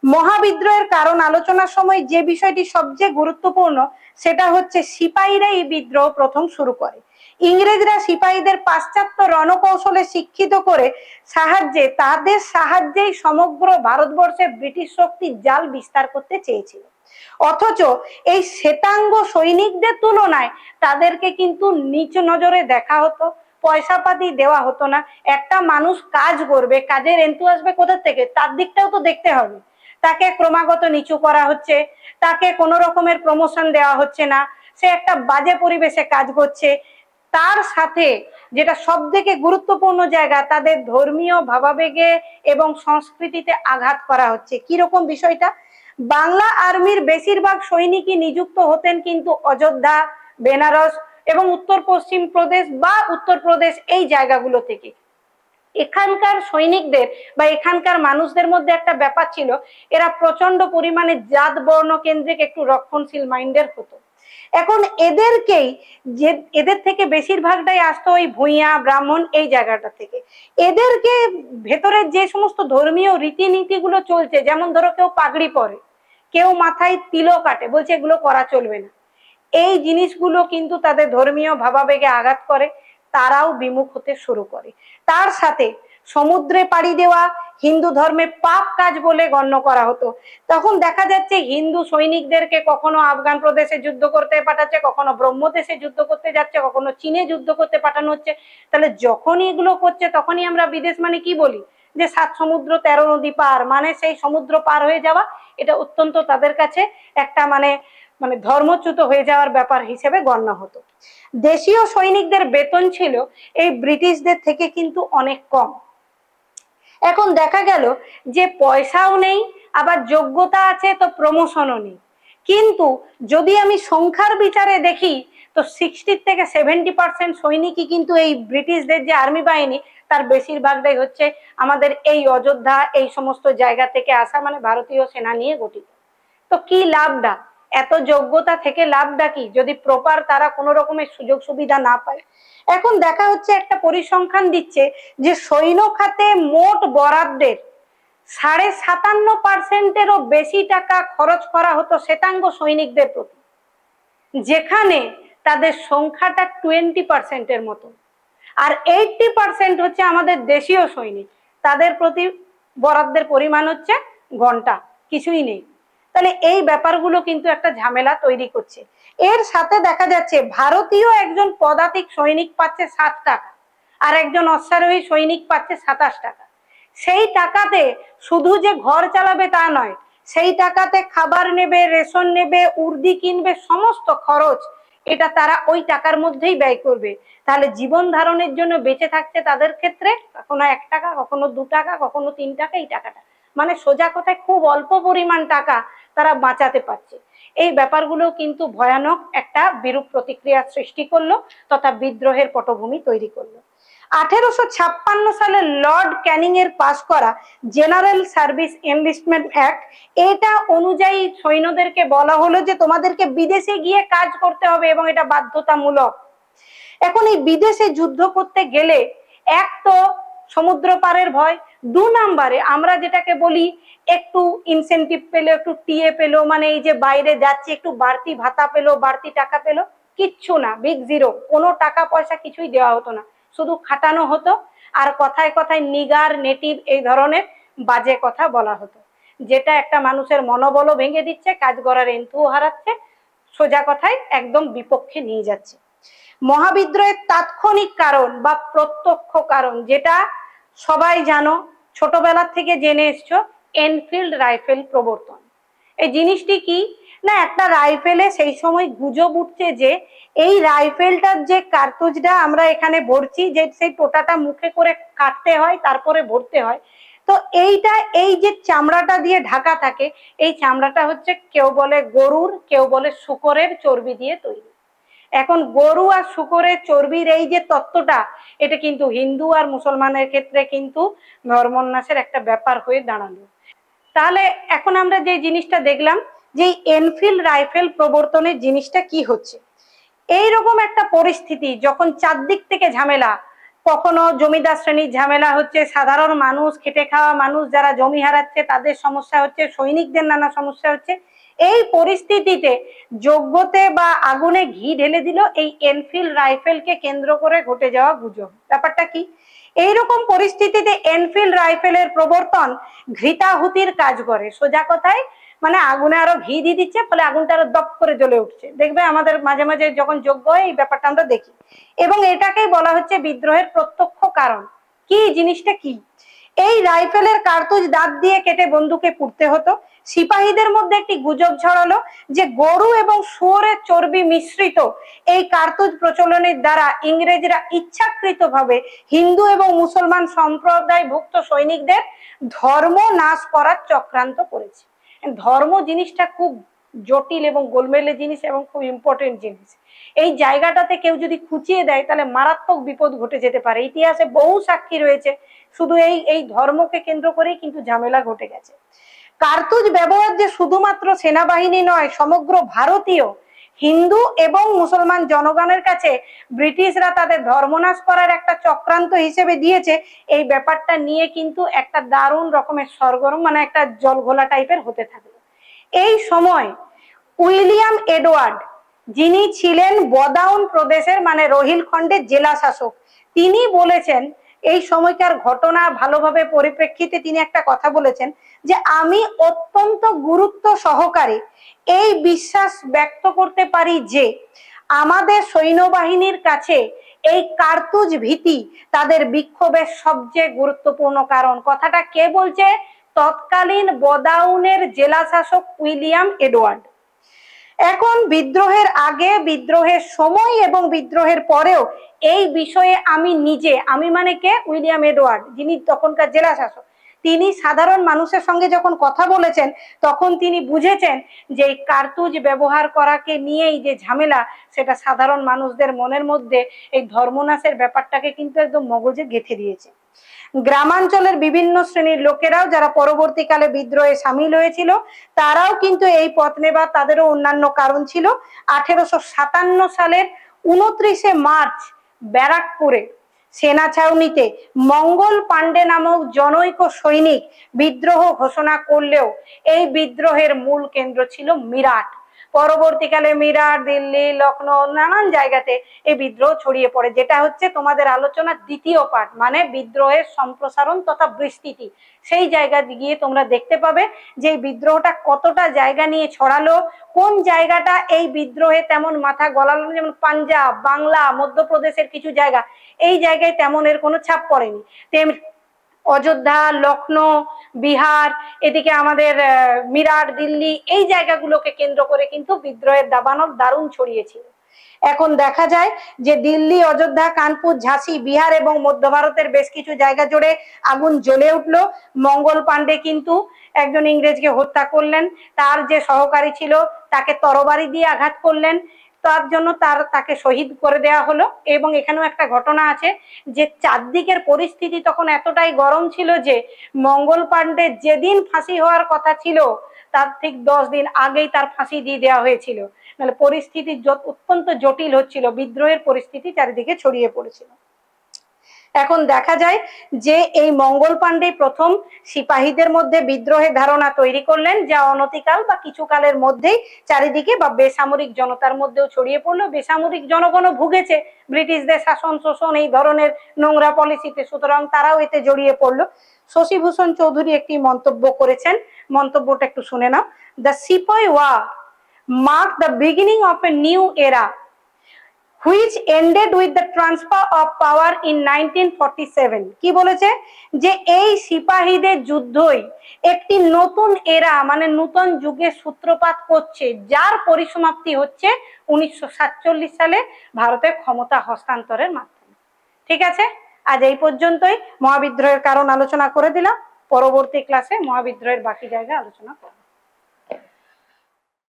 মহাবিদ্রোহের কারণ আলোচনার সময় যে বিষয়টি সবচেয়ে গুরুত্বপূর্ণ, সেটা হচ্ছে সিপাহীরা এই বিদ্রোহ প্রথম শুরু করে। ইংরেজরা সিপাহীদের পাশ্চাত্য রণকৌশলে শিক্ষিত করে তাদের সাহায্যেই সমগ্র ভারতবর্ষে ব্রিটিশ শক্তির জাল বিস্তার করতে চেয়েছিল। অথচ এই শ্বেতাঙ্গ সৈনিকদের তুলনায় তাদেরকে কিন্তু নিচ নজরে দেখা হতো, পয়সা পাতি দেওয়া হতো না। একটা মানুষ কাজ করবে, কাজের এন্থু আসবে কোথা থেকে, তার দিকটাও তো দেখতে হবে। তাকে ক্রমাগত নিচু করা হচ্ছে, তাকে কোনো রকমের প্রমোশন দেওয়া হচ্ছে না, সে একটা বাজে পরিবেশে কাজ করছে। তার সাথে যেটা সব থেকে গুরুত্বপূর্ণ জায়গা, তাদের ধর্মীয় ভাবাবেগে এবং সংস্কৃতিতে আঘাত করা হচ্ছে। কিরকম বিষয়টা, বাংলা আর্মির বেশিরভাগ সৈনিকই নিযুক্ত হতেন কিন্তু অযোধ্যা, বেনারস এবং উত্তর পশ্চিম প্রদেশ বা উত্তরপ্রদেশ, এই জায়গাগুলো থেকে। এখানকার সৈনিকদের বা এখানকার মানুষদের মধ্যে একটা ব্যাপার ছিল, এরা প্রচন্ড পরিমাণে জাত বর্ণ কেন্দ্রিক একটু রক্ষণশীল মাইন্ডের হতো। এখন এদের থেকে বেশিরভাগটাই আসতো ওই ভূঁইয়া ব্রাহ্মণ এই জায়গাটা থেকে। এদেরকে ভেতরের যে সমস্ত ধর্মীয় রীতিনীতিগুলো চলছে, যেমন ধরো কেউ পাগড়ি পরে, কেউ মাথায় তিলক কাটে, বলছে এগুলো করা চলবে না, এই জিনিসগুলো কিন্তু তাদের ধর্মীয় ভাবাবেগে আঘাত করে, তারাও বিমুখ হতে শুরু করে। তার সাথে সমুদ্রে পাড়ি দেওয়া হিন্দু ধর্মে পাপ কাজ বলে গণ্য করা হতো। তখন দেখা যাচ্ছে হিন্দু সৈনিকদেরকে কখনো আফগান প্রদেশে যুদ্ধ করতে পাঠাচ্ছে, কখনো ব্রহ্মদেশে যুদ্ধ করতে যাচ্ছে, কখনো চীনে যুদ্ধ করতে পাঠানো হচ্ছে। তাহলে যখনই এগুলো করছে তখনই আমরা বিদেশ মানে কি বলি, যে 7 সমুদ্র 13 নদী পার, মানে সেই সমুদ্র পার হয়ে যাওয়া, এটা অত্যন্ত তাদের কাছে একটা মানে ধর্মচ্যুত হয়ে যাওয়ার ব্যাপার হিসেবে গণ্য হতো। দেশীয় সৈনিকদের বেতন ছিল এই ব্রিটিশদের থেকে কিন্তু অনেক কম। এখন দেখা গেল যে পয়সাও নেই, আবার যোগ্যতা আছে তো প্রমোশনও নেই। কিন্তু যদি আমি সংখ্যার বিচারে দেখি, তো 60 থেকে 70% সৈনিকই কিন্তু এই ব্রিটিশদের যে আর্মি বাহিনী, তার বেশিরভাগটাই হচ্ছে আমাদের এই অযোধ্যা এই সমস্ত জায়গা থেকে আসা, মানে ভারতীয় সেনা নিয়ে গঠিত। তো কি লাভটা, এত যোগ্যতা থেকে লাভটা কি, যদি প্রপার তারা কোনো রকমের সুযোগ সুবিধা না পায়। এখন দেখা হচ্ছে একটা পরিসংখ্যান দিচ্ছে যে সৈন্য খাতে মোট বরাদ্দের 57.5%-এরও বেশি টাকা খরচ করা হতো শ্বেতাঙ্গ সৈনিকদের প্রতি, যেখানে তাদের সংখ্যাটা 20%-এর মতো। আর 80% হচ্ছে আমাদের দেশীয় সৈনিক, তাদের প্রতি বরাদ্দের পরিমাণ হচ্ছে ঘন্টা কিছুই নেই। তাহলে এই ব্যাপারগুলো কিন্তু একটা ঝামেলা তৈরি করছে। এর সাথে দেখা যাচ্ছে ভারতীয় একজন পদাতিক সৈনিক পাচ্ছে 7 টাকা, আর একজন অশ্বারোহী সৈনিক পাচ্ছে 27 টাকা। সেই টাকাতে শুধু যে ঘর চালাবে তা নয়, সেই টাকাতে খাবার নেবে, রেশন নেবে, উর্দি কিনবে, সমস্ত খরচ এটা তারা ওই টাকার মধ্যেই ব্যয় করবে। তাহলে জীবন ধারণের জন্য বেঁচে থাকছে তাদের ক্ষেত্রে কখনো 1 টাকা, কখনো 2 টাকা, কখনো 3 টাকা, এই টাকাটা মানে সোজা কথায় খুব অল্প পরিমাণ টাকা তারা বাঁচাতে পারছে। এই ব্যাপারগুলো কিন্তু ভয়ানক একটা বিরূপ প্রতিক্রিয়া সৃষ্টি করলো তথা বিদ্রোহের পটভূমি তৈরি করলো। 1856 সালে লর্ড ক্যানিং এর পাস করা জেনারেল সার্ভিস এনলিস্টমেন্ট অ্যাক্ট, এটা অনুযায়ী সৈন্যদেরকে বলা হলো যে তোমাদেরকে বিদেশে গিয়ে কাজ করতে হবে এবং এটা বাধ্যতামূলক। এখন এই বিদেশে যুদ্ধ করতে গেলে এক তো সমুদ্র পারের ভয়, 2 নম্বরে আমরা যেটাকে বলি একটু ইনসেন্টিভ পেলো, একটু টিএ পেলো, মানে এই যে বাইরে যাচ্ছে একটু বাড়তি ভাতা পেলো, বাড়তি টাকা পেলো, কিচ্ছু না, বিগ জিরো, কোনো টাকা পয়সা কিছুই দেওয়া হতো না, শুধু খাটানো হতো। আর কথায় কথায় নিগার, নেটিভ এই ধরনের বাজে কথা বলা হতো, যেটা একটা মানুষের মনোবলও ভেঙে দিচ্ছে, কাজ করার এন্থুও হারাচ্ছে, সোজা কথায় একদম বিপক্ষে নিয়ে যাচ্ছে। মহাবিদ্রোহের তাৎক্ষণিক কারণ বা প্রত্যক্ষ কারণ যেটা সবাই জানো, ছোটবেলা থেকে জেনে এসছো, এনফিল্ড রাইফেল প্রবর্তন। এই জিনিসটি কি না, একটা রাইফেলে সেই সময় গুজব উঠছে যে এই রাইফেলটার যে কার্তুজটা আমরা এখানে ভরছি, যে সেই টোটাটা মুখে করে কাটতে হয় তারপরে ভরতে হয়, তো এইটা এই যে চামড়াটা দিয়ে ঢাকা থাকে, এই চামড়াটা হচ্ছে কেউ বলে গরুর, কেউ বলে শূকরের চর্বি দিয়ে তৈরি। এখন গরু আর শূকরের চর্বির এই যে তত্ত্বটা, এটা কিন্তু হিন্দু আর মুসলমানের ক্ষেত্রে কিন্তু ধর্মন্যাসের একটা ব্যাপার হয়ে দাঁড়ালো। তাহলে এখন আমরা যে জিনিসটা দেখলাম যে এনফিল্ড রাইফেল প্রবর্তনের জিনিসটা কি হচ্ছে, এইরকম একটা পরিস্থিতি যখন চারদিক থেকে ঝামেলা, কখনো জমিদার শ্রেণীর ঝামেলা হচ্ছে, সাধারণ মানুষ, খেটে খাওয়া মানুষ যারা জমি হারাচ্ছে তাদের সমস্যা হচ্ছে, সৈনিকদের নানা সমস্যা হচ্ছে, এই পরিস্থিতিতে যোগ্যতে বা আগুনে ঘি ঢেলে দিল এই এনফিল্ড রাইফেলকে কেন্দ্র করে ঘটে যাওয়া গুজব। ব্যাপারটা কি, এইরকম পরিস্থিতিতে এনফিল্ড রাইফেলের প্রবর্তন ঘৃতাহুতির কাজ করে। সোজা কথায় মানে আগুনে আরো ঘি দিয়ে দিচ্ছে, ফলে আগুনটা আরো দপ করে জ্বলে উঠছে। দেখবে আমাদের মাঝে মাঝে যখন যজ্ঞ হয় এই ব্যাপারটা আমরা দেখি, এবং এটাকেই বলা হচ্ছে বিদ্রোহের প্রত্যক্ষ কারণ। কি জিনিসটা কি, এই রাইফেলের কার্তুজ দাঁত দিয়ে কেটে বন্দুকে পুড়তে হতো। সিপাহীদের মধ্যে একটি গুজব ছড়ালো যে গরু এবং শুয়োরের চর্বি মিশ্রিত এই কার্তুজ প্রচলনের দ্বারা ইংরেজরা ইচ্ছাকৃতভাবে হিন্দু এবং মুসলমান সম্প্রদায়ভুক্ত সৈনিকদের ধর্ম নাশ করার চক্রান্ত করেছে। ধর্ম জিনিসটা খুব জটিল এবং গোলমেলে জিনিস এবং খুব ইম্পর্টেন্ট জিনিস। এই জায়গাটাতে কেউ যদি খুঁচিয়ে দেয় তাহলে মারাত্মক বিপদ ঘটে যেতে পারে। ইতিহাসে বহু সাক্ষী রয়েছে, শুধু এই ধর্মকে কেন্দ্র করেই কিন্তু ঝামেলা ঘটে গেছে। কার্তুজ ব্যবহার যে শুধুমাত্র সেনাবাহিনী নয়, সমগ্র ভারতীয় হিন্দু এবং মুসলমান জনগণের কাছে ব্রিটিশরা তাদের ধর্মনাশ করার একটা চক্রান্ত হিসেবে দিয়েছে, এই ব্যাপারটা নিয়ে কিন্তু একটা দারুণ রকমের সরগরম, মানে একটা জলঘোলা টাইপের হতে থাকলো। এই সময় উইলিয়াম এডওয়ার্ড, যিনি ছিলেন বদাউন প্রদেশের মানে রোহিলখণ্ডের জেলা শাসক, তিনি বলেছেন এই সময়কার ঘটনা ভালোভাবে পরিপ্রেক্ষিতে তিনি একটা কথা বলেছেন যে আমি অত্যন্ত গুরুত্ব সহকারে এই বিশ্বাস ব্যক্ত করতে পারি যে আমাদের সৈন্যবাহিনীর কাছে এই কার্তুজ ভীতি তাদের বিক্ষোভের সবচেয়ে গুরুত্বপূর্ণ কারণ। কথাটা কে বলছে? তৎকালীন বদাউনের জেলা শাসক উইলিয়াম এডওয়ার্ড। এখন বিদ্রোহের আগে, বিদ্রোহের সময় এবং বিদ্রোহের পরেও এই বিষয়ে আমি নিজে, আমি মানে কে? উইলিয়াম এডওয়ার্ড, যিনি তখনকার জেলা শাসক, তিনি সাধারণ মানুষের সঙ্গে যখন কথা বলেছেন তখন তিনি বুঝেছেন যে এই কার্তুজ ব্যবহার করাকে নিয়েই যে ঝামেলা, সেটা সাধারণ মানুষদের মনের মধ্যে এই ধর্মনাশের ব্যাপারটাকে কিন্তু একদম মগজে গেঁথে দিয়েছে। গ্রামাঞ্চলের বিভিন্ন শ্রেণীর লোকেরাও যারা পরবর্তীকালে বিদ্রোহে সামিল হয়েছিল তারাও কিন্তু এই পথ নেবার তাদেরও অন্যান্য কারণ ছিল। 1857 সালের 29শে মার্চ ব্যারাকপুরে সেনা ছাউনিতে মঙ্গল পাণ্ডে নামক জনৈক সৈনিক বিদ্রোহ ঘোষণা করলেও এই বিদ্রোহের মূল কেন্দ্র ছিল মিরাট। পরবর্তীকালে মিরাট, দিল্লি, লখনৌ, নানান জায়গাতে এই বিদ্রোহ ছড়িয়ে পড়ে, যেটা হচ্ছে তোমাদের আলোচনার দ্বিতীয় পার্ট, মানে বিদ্রোহের সম্প্রসারণ তথা বিস্তৃতি। সেই জায়গা গিয়ে তোমরা দেখতে পাবে যে এই বিদ্রোহটা কতটা জায়গা নিয়ে ছড়ালো, কোন জায়গাটা এই বিদ্রোহে তেমন মাথা গলালো, যেমন পাঞ্জাব, বাংলা, মধ্যপ্রদেশের কিছু জায়গা, এই জায়গায় তেমন এর কোনো ছাপ পড়েনি। তেমনি অযোধ্যা, লখনৌ, বিহার, এদিকে আমাদের মিরাট, দিল্লি, এই জায়গাগুলোকে কেন্দ্র করে কিন্তু বিদ্রোহের দাবানল দারুণ ছড়িয়েছিল। এখন দেখা যায় যে দিল্লি, অযোধ্যা, কানপুর, ঝাঁসি, বিহার এবং মধ্য ভারতের বেশ কিছু জায়গা জুড়ে আগুন জ্বলে উঠলো। মঙ্গল পাণ্ডে কিন্তু একজন ইংরেজকে হত্যা করলেন, তার যে সহকারী ছিল তাকে তরবারি দিয়ে আঘাত করলেন, তার জন্য তাকে শহীদ করে দেওয়া হলো। এবং এখানেও একটা ঘটনা আছে যে চারদিকের পরিস্থিতি তখন এতটাই গরম ছিল যে মঙ্গল পাণ্ডে যেদিন ফাঁসি হওয়ার কথা ছিল তার ঠিক 10 দিন আগেই তার ফাঁসি দিয়ে দেওয়া হয়েছিল। মানে পরিস্থিতি অত্যন্ত জটিল হচ্ছিল, বিদ্রোহের পরিস্থিতি চারিদিকে ছড়িয়ে পড়েছিল। এখন দেখা যায় যে এই মঙ্গল পাণ্ডে প্রথম সিপাহীদের মধ্যে বিদ্রোহের ধারণা তৈরি করলেন, যা অনতিকাল বা কিছু কালের মধ্যেই চারিদিকে বা বেসামরিক জনতার মধ্যেও ছড়িয়ে পড়লো। বেসামরিক জনগণও ভুগেছে ব্রিটিশদের শাসন, শোষণ, এই ধরনের নোংরা পলিসিতে, সুতরাং তারাও এতে জড়িয়ে পড়লো। শশীভূষণ চৌধুরী একটি মন্তব্য করেছেন, মন্তব্যটা একটু শুনে নাও। দ্য সিপাহী war marked the beginning of a new era which ended with the transfer of power in 1947। কি বলেছে? যে এই সিপাহীদের যুদ্ধই একটি নতুন এরা মানে নতুন যুগের সূত্রপাত করছে, যার পরিসমাপ্তি হচ্ছে 1947 সালে ভারতের ক্ষমতা হস্তান্তরের মাধ্যমে। ঠিক আছে, আজ এই পর্যন্তই। মহাবিদ্রোহের কারণ আলোচনা করে দিলাম, পরবর্তী ক্লাসে মহাবিদ্রোহের বাকি জায়গা আলোচনা করব।